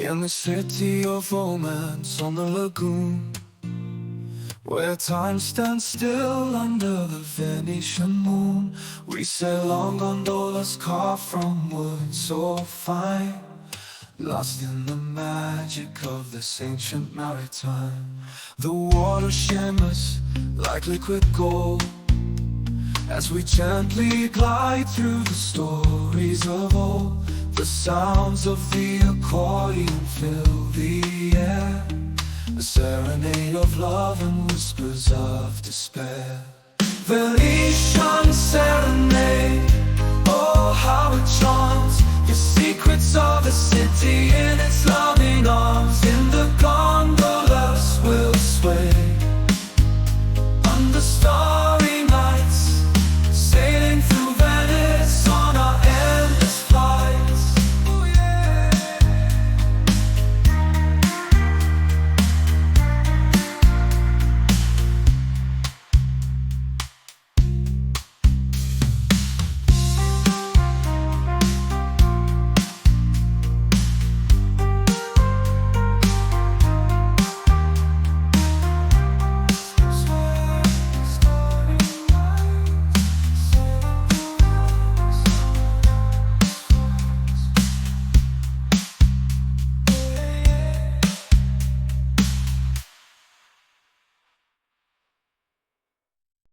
In the city of romance on the lagoon, where time stands still under the Venetian moon, we sail on gondolas carved from wood so fine, lost in the magic of this ancient maritime. The water shimmers like liquid gold as we gently glide through the stories of old. The sounds of the accordion fill the air, a serenade of love and whispers of despair. Venetian Serenade, oh how it charms, the secrets of the city in its